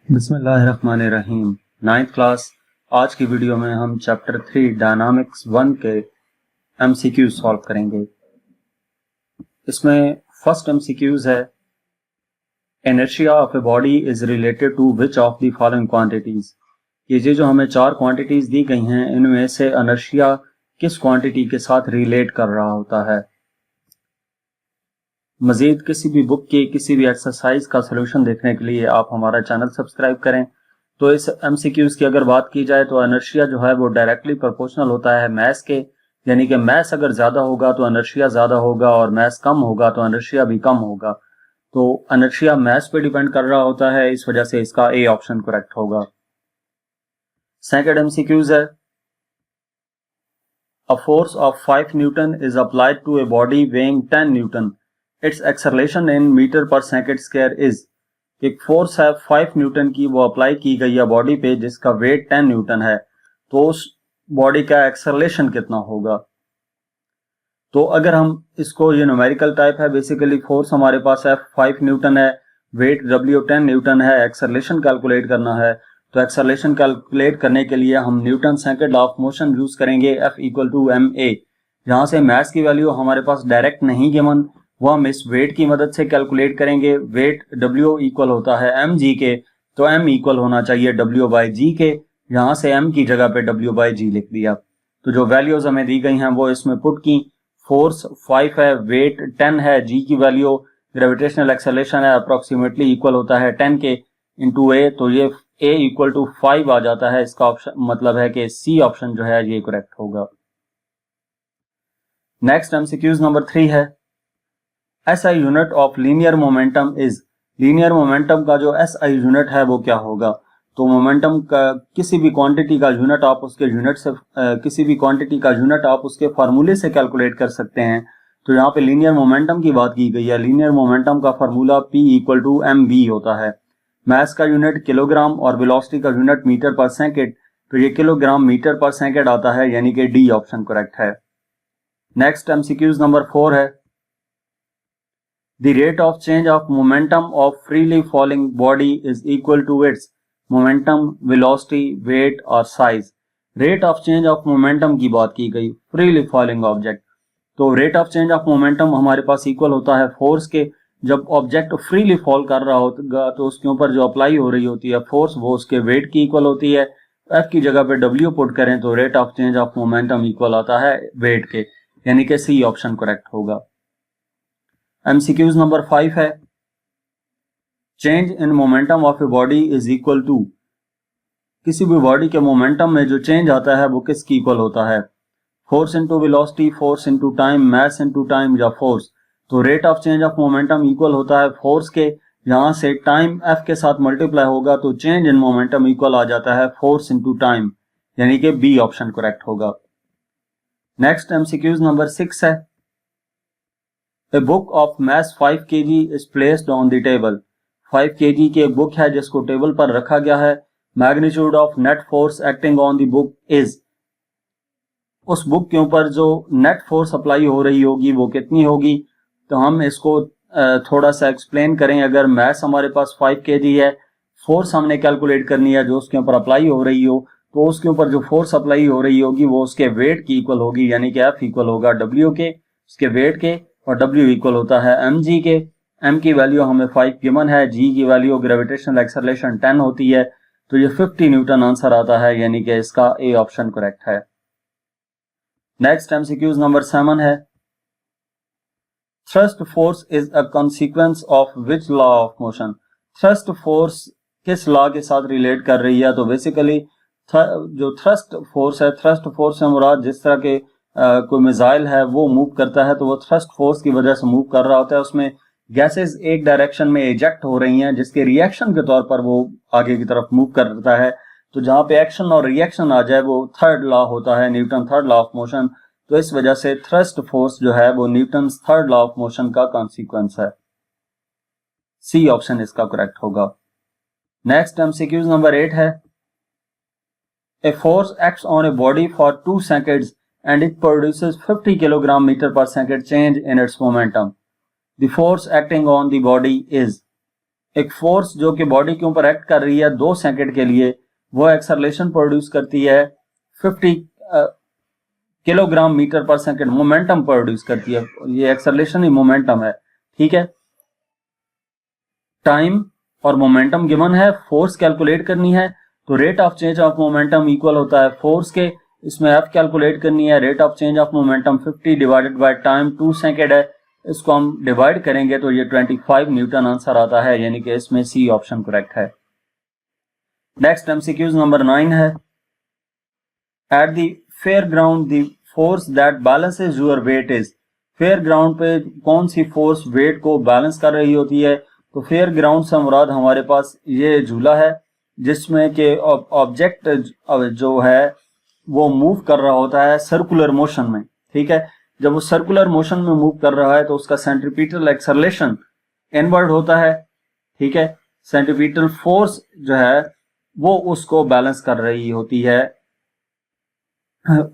बिस्मिल्लाहिर्रहमानिर्रहीम। 9th class. आज की वीडियो में हम चैप्टर 3 डायनामिक्स 1 के MCQ सॉल्व करेंगे। इसमें फर्स्ट MCQs है, inertia of a body is related to which of the following quantities. ये जो हमें 4 क्वांटिटीज दी गई हैं, इनमें से इनर्शिया किस क्वांटिटी के साथ रिलेट कर रहा होता है। मजीद किसी भी बुक की किसी भी एक्सरसाइज का सलूशन देखने के लिए आप हमारा चैनल सब्सक्राइब करें। तो इस MCQs की अगर बात की जाए तो इनर्शिया जो है वो डायरेक्टली प्रोपोर्शनल होता है मैस के, यानी कि मैस अगर ज्यादा होगा तो इनर्शिया ज्यादा होगा और मैस कम होगा तो इनर्शिया भी कम होगा। तो इनर्शिया मैस पे डिपेंड कर रहा होता है, इस वजह से इसका ए ऑप्शन करेक्ट होगा। सेकंड MCQs है, a force of 5 newton is applied to a body weighing 10 newton, its acceleration in metre per second square is. एक फोर्स है 5 न्यूटन की, वो अप्लाई की गई है बॉडी पे जिसका वेट 10 न्यूटन है, तो उस बॉडी का एक्सेलरेशन कितना होगा। तो अगर हम इसको, ये न्यूमेरिकल टाइप है, बेसिकली फोर्स हमारे पास है 5 न्यूटन है, वेट W 10 न्यूटन है, एक्सेलरेशन कैलकुलेट करना है। तो एक्सेलरेशन कैलकुलेट करने के लिए हम Newton second law of motion use करेंगे, F = ma। जहां से मैस की वैल्यू हमारे पास डायरेक्ट नहीं गिवन, वो हम इस वेट की मदद से कैलकुलेट करेंगे। वेट W इक्वल होता है mg के, तो m इक्वल होना चाहिए W/g के। यहां से m की जगह पे W/g लिख दिया। तो जो वैल्यूज हमें दी गई हैं वो इसमें पुट की। फोर्स 5 है, वेट 10 है, g की वैल्यू ग्रेविटेशनल एक्सेलरेशन है अप्रोक्सीमेटली इक्वल होता है 10 के इंटू a, तो ये a = 5 आ जाता है। इसका ऑप्शन मतलब है कि C ऑप्शन जो है ये करेक्ट होगा। नेक्स्ट MCQs नंबर 3 है, SI unit of linear momentum is. Linear momentum का जो SI यूनिट है वो क्या होगा। तो मोमेंटम का किसी भी क्वांटिटी का यूनिट आप उसके यूनिट से किसी भी क्वांटिटी का यूनिट आप उसके फार्मूले से कैलकुलेट कर सकते हैं। तो यहाँ पे लीनियर मोमेंटम की बात की गई है। लीनियर मोमेंटम का फार्मूला P = mv होता है। मैस का यूनिट किलोग्राम और वेलोसिटी का यूनिट मीटर पर सेकेंड, तो ये किलोग्राम मीटर पर सेकेंड आता है, यानी कि D ऑप्शन करेक्ट है। नेक्स्ट MCQs नंबर 4 है, The rate of change of momentum of freely falling body is equal to its momentum, velocity, weight और size। Rate of change of momentum की बात की गई freely falling object। तो rate of change of momentum हमारे पास equal होता है force के। जब ऑब्जेक्ट फ्रीली फॉल कर रहा होगा तो उसके ऊपर जो अप्लाई हो रही होती है फोर्स, वो उसके वेट की इक्वल होती है। F की जगह पे W पुट करें तो rate of change of momentum equal आता है वेट के, यानी कि C ऑप्शन करेक्ट होगा। MCQs नंबर 5 है, change in momentum of a body is equal to. किसी भी बॉडी के मोमेंटम में जो चेंज आता है वो किसकी इक्वल होता है। Force into velocity, force into time, mass into time या फोर्स। तो rate of change of momentum equal होता है फोर्स के। यहां से टाइम F के साथ मल्टीप्लाई होगा तो चेंज इन मोमेंटम इक्वल आ जाता है फोर्स इंटू टाइम, यानी कि B ऑप्शन करेक्ट होगा। नेक्स्ट MCQs नंबर 6 है, A book of mass 5 kg is placed on the table। 5 kg की एक बुक है जिसको टेबल पर रखा गया है। Magnitude of net force acting on the book is। उस बुक के ऊपर जो नेट फोर्स अप्लाई हो रही होगी वो कितनी होगी। तो हम इसको थोड़ा सा एक्सप्लेन करें। अगर मैस हमारे पास 5 kg है, फोर्स हमने कैलकुलेट करनी है जो उसके ऊपर अप्लाई हो रही हो, तो उसके ऊपर जो फोर्स अप्लाई हो रही होगी वो उसके वेट की इक्वल होगी, यानी कि F इक्वल होगा W के, उसके वेट के, और W इक्वल होता है mg के। m की वैल्यू हमें 5 गिवन है, g की वैल्यू ग्रेविटेशनल एक्सेलरेशन 10 होती है, तो ये 50 न्यूटन आंसर आता है, यानी कि इसका A ऑप्शन करेक्ट है। नेक्स्ट MCQs नंबर 7 है, thrust force is a consequence of which law of motion. Thrust force किस लॉ के साथ रिलेट कर रही है। तो बेसिकली जो थ्रस्ट फोर्स है, थ्रस्ट फोर्स से मुराद जिस तरह के कोई मिसाइल है वो मूव करता है तो वो थ्रस्ट फोर्स की वजह से मूव कर रहा होता है। उसमें गैसेस एक डायरेक्शन में इजेक्ट हो रही हैं जिसके रिएक्शन के तौर पर वो आगे की तरफ मूव करता है। तो जहां पे एक्शन और रिएक्शन आ जाए वो थर्ड लॉ होता है, Newton third law of motion. तो इस वजह से थ्रस्ट फोर्स जो है वो Newton third law of motion का कॉन्सिक्वेंस है। C ऑप्शन इसका करेक्ट होगा। नेक्स्ट MCQs नंबर 8 है, a force acts on a body for 2 seconds and it produces 50 kilogram meter per second change in its momentum. The force acting on the body is। एक force जो कि body के ऊपर act कर रही है 2 second के लिए, वो एक्सेलरेशन प्रोड्यूस करती है 50 kilogram metre per second, momentum produce करती है। ये एक्सेलरेशन ही मोमेंटम है, ठीक है। टाइम और मोमेंटम गिवन है, फोर्स कैलकुलेट करनी है, तो rate of change of momentum equal होता है फोर्स के, इसमें एफ कैलकुलेट करनी है, rate of change of momentum 50 divided by time 2 second है, इसको हम डिवाइड करेंगे तो ये 25 न्यूटन आंसर आता है, यानी कि इसमें सी ऑप्शन करेक्ट है। नेक्स्ट एमसीक्यूज नंबर 9 है, at the fair ground the force that balances your weight is. Fair ground पे कौन सी फोर्स वेट को बैलेंस कर रही होती है? तो फेयर ग्राउंड से मुराद हमारे पास ये झूला है जिसमें कि ऑब्जेक्ट जो है वो मूव कर रहा होता है सर्कुलर मोशन में, ठीक है। जब वो सर्कुलर मोशन में मूव कर रहा है तो उसका सेंट्रीपिटल एक्सेलरेशन इनवर्ड होता है, ठीक है। सेंट्रीपिटल फोर्स जो है वो उसको बैलेंस कर रही होती है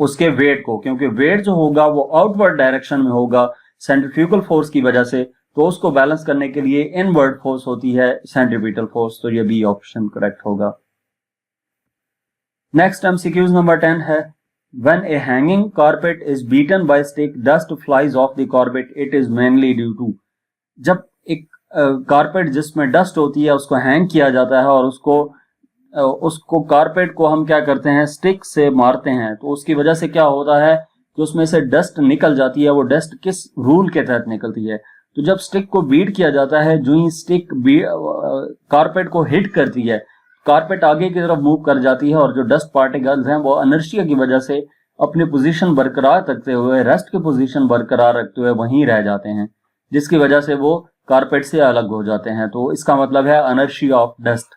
उसके वेट को, क्योंकि वेट जो होगा वो आउटवर्ड डायरेक्शन में होगा सेंट्रीफ्यूगल फोर्स की वजह से, तो उसको बैलेंस करने के लिए इनवर्ड फोर्स होती है सेंट्रीपिटल फोर्स, तो ये बी ऑप्शन करेक्ट होगा। नेक्स्ट एमसीक्यूज नंबर 10 है, when a hanging carpet is beaten by stick dust flies off the carpet it is mainly due to. जब एक कारपेट जिसमें डस्ट होती है उसको हैंग किया जाता है और उसको कारपेट को हम क्या करते हैं, स्टिक से मारते हैं, तो उसकी वजह से क्या होता है कि उसमें से डस्ट निकल जाती है। वो डस्ट किस रूल के तहत निकलती है? तो जब स्टिक को बीट किया जाता है, जो ही स्टिक कारपेट को हिट करती है, कारपेट आगे की तरफ मूव कर जाती है और जो डस्ट पार्टिकल्स हैं वो इनर्शिया की वजह से अपनी पोजीशन बरकरार रखते हुए, रेस्ट की पोजीशन बरकरार रखते हुए वहीं रह जाते हैं, जिसकी वजह से वो कारपेट से अलग हो जाते हैं। तो इसका मतलब है inertia of dust,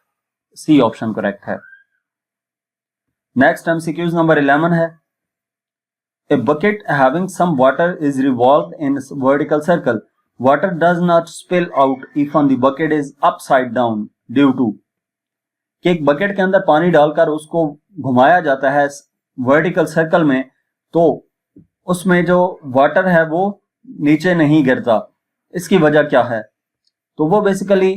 C option correct है। नेक्स्ट एमसीक्यूज नंबर 11 है, a bucket having some water is revolved in vertical circle, water does not spill out if on the bucket is upside down due to. कि एक bucket के अंदर पानी डालकर उसको घुमाया जाता है वर्टिकल सर्कल में, तो उसमें जो वाटर है वो नीचे नहीं गिरता, इसकी वजह क्या है? तो वो बेसिकली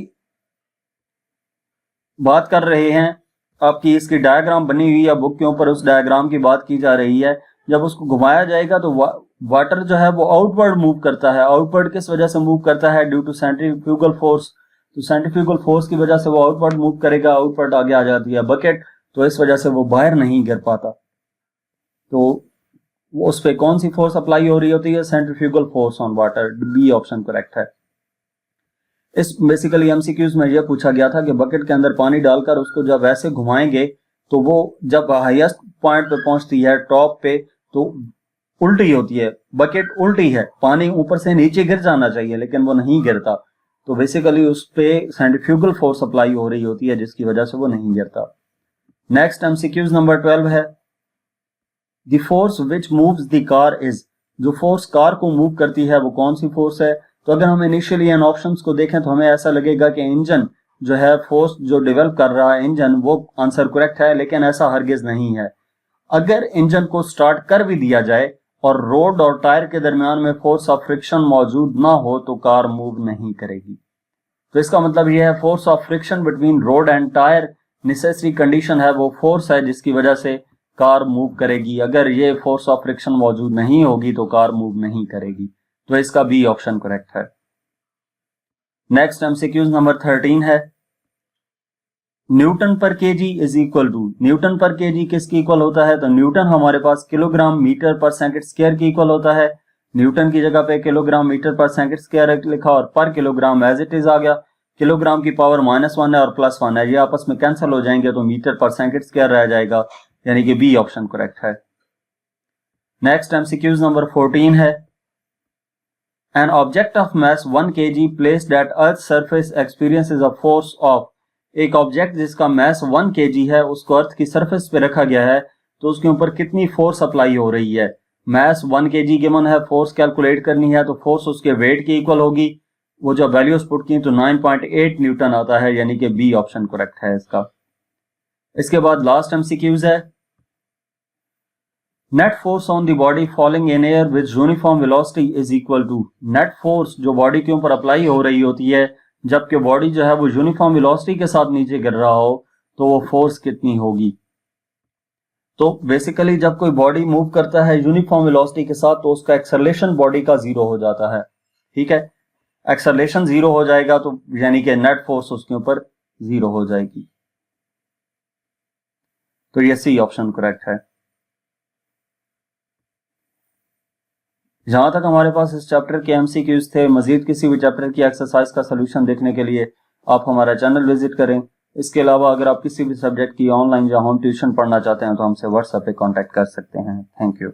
बात कर रहे हैं, आपकी इसकी डायग्राम बनी हुई है बुक के ऊपर, उस डायग्राम की बात की जा रही है। जब उसको घुमाया जाएगा तो वाटर जो है वो आउटवर्ड मूव करता है। आउटवर्ड किस वजह से मूव करता है? Due to centrifugal force. तो सेंट्रीफ्यूगल फोर्स की वजह से वो आउटवर्ड मूव करेगा, आउटवर्ड आगे आ जाती है बकेट, तो इस वजह से वो बाहर नहीं गिर पाता। तो वो उस पर कौन सी फोर्स अप्लाई हो रही होती है? Centrifugal force on water, B option correct है। इस बेसिकली एमसीक्यूज में यह पूछा गया था कि बकेट के अंदर पानी डालकर उसको जब ऐसे घुमाएंगे तो वो जब हाईएस्ट पॉइंट पे पहुंचती है, टॉप पे, तो उल्टी होती है, बकेट उल्टी है, पानी ऊपर से नीचे गिर जाना चाहिए लेकिन वो नहीं गिरता। तो बेसिकली उस पे सेंट्रीफ्यूगल फोर्स अप्लाई हो रही होती है जिसकी वजह से वो नहीं गिरता। नेक्स्ट एमसीक्यूज नंबर 12 है, the force which moves the car is. जो फोर्स कार को मूव करती है वो कौन सी फोर्स है? तो अगर हम इनिशियली इन ऑप्शंस को देखें तो हमें ऐसा लगेगा कि इंजन जो है, फोर्स जो डेवलप कर रहा है इंजन, वो आंसर करेक्ट है, लेकिन ऐसा हरगिज नहीं है। अगर इंजन को स्टार्ट कर भी दिया जाए और रोड और टायर के दरमियान में फोर्स ऑफ फ्रिक्शन मौजूद ना हो तो कार मूव नहीं करेगी। तो इसका मतलब यह है force of friction between road and tyre necessary condition है, वो फोर्स है जिसकी वजह से कार मूव करेगी। अगर ये फोर्स ऑफ फ्रिक्शन मौजूद नहीं होगी तो कार मूव नहीं करेगी। तो इसका बी ऑप्शन करेक्ट है। नेक्स्ट एमसीक्यूज नंबर 13 है, newton per kg is equal to. Newton per kg किसकी इक्वल होता है? तो न्यूटन हमारे पास kilogram metre per second square की इक्वल होता है। न्यूटन की जगह पे kilogram metre per second square लिखा और per kilogram as it is आ गया। किलोग्राम की पावर -1 है और +1 है, ये आपस में कैंसिल हो जाएंगे तो मीटर पर सेकंड स्क्वायर रह जाएगा, यानी कि बी ऑप्शन करेक्ट है। नेक्स्ट एमसीक्यूज नंबर 14 है, an object of mass 1 kg placed at earth's surface experiences a force of। एक ऑब्जेक्ट जिसका मास 1 kg है उसको अर्थ की सरफेस पे रखा गया है, तो उसके ऊपर कितनी फोर्स अप्लाई हो रही है? मास 1 kg गिवन है, फोर्स कैलकुलेट करनी है, तो फोर्स उसके वेट की इक्वल होगी। वो जो वैल्यूज पुट की तो 9.8 न्यूटन आता है, यानी कि बी ऑप्शन करेक्ट है इसका। इसके बाद लास्ट एमसीक्यूज है, net force on the body falling in air with uniform velocity is equal to. Net force जो बॉडी के ऊपर अप्लाई हो रही होती है जबकि बॉडी जो है वो यूनिफॉर्म वेलोसिटी के साथ नीचे गिर रहा हो तो वो फोर्स कितनी होगी। तो बेसिकली जब कोई बॉडी मूव करता है यूनिफॉर्म वेलोसिटी के साथ तो उसका एक्सेलरेशन बॉडी का 0 हो जाता है। ठीक है, एक्सेलरेशन 0 हो जाएगा तो यानी कि नेट फोर्स उसके ऊपर 0 हो जाएगी। तो ये सी ऑप्शन करेक्ट है। जहां तक हमारे पास इस चैप्टर के एमसीक्यूज थे, मजीद किसी भी चैप्टर की एक्सरसाइज का सोल्यूशन देखने के लिए आप हमारा चैनल विजिट करें। इसके अलावा अगर आप किसी भी सब्जेक्ट की ऑनलाइन या होम ट्यूशन पढ़ना चाहते हैं तो हमसे व्हाट्सएप पे कांटेक्ट कर सकते हैं। Thank you.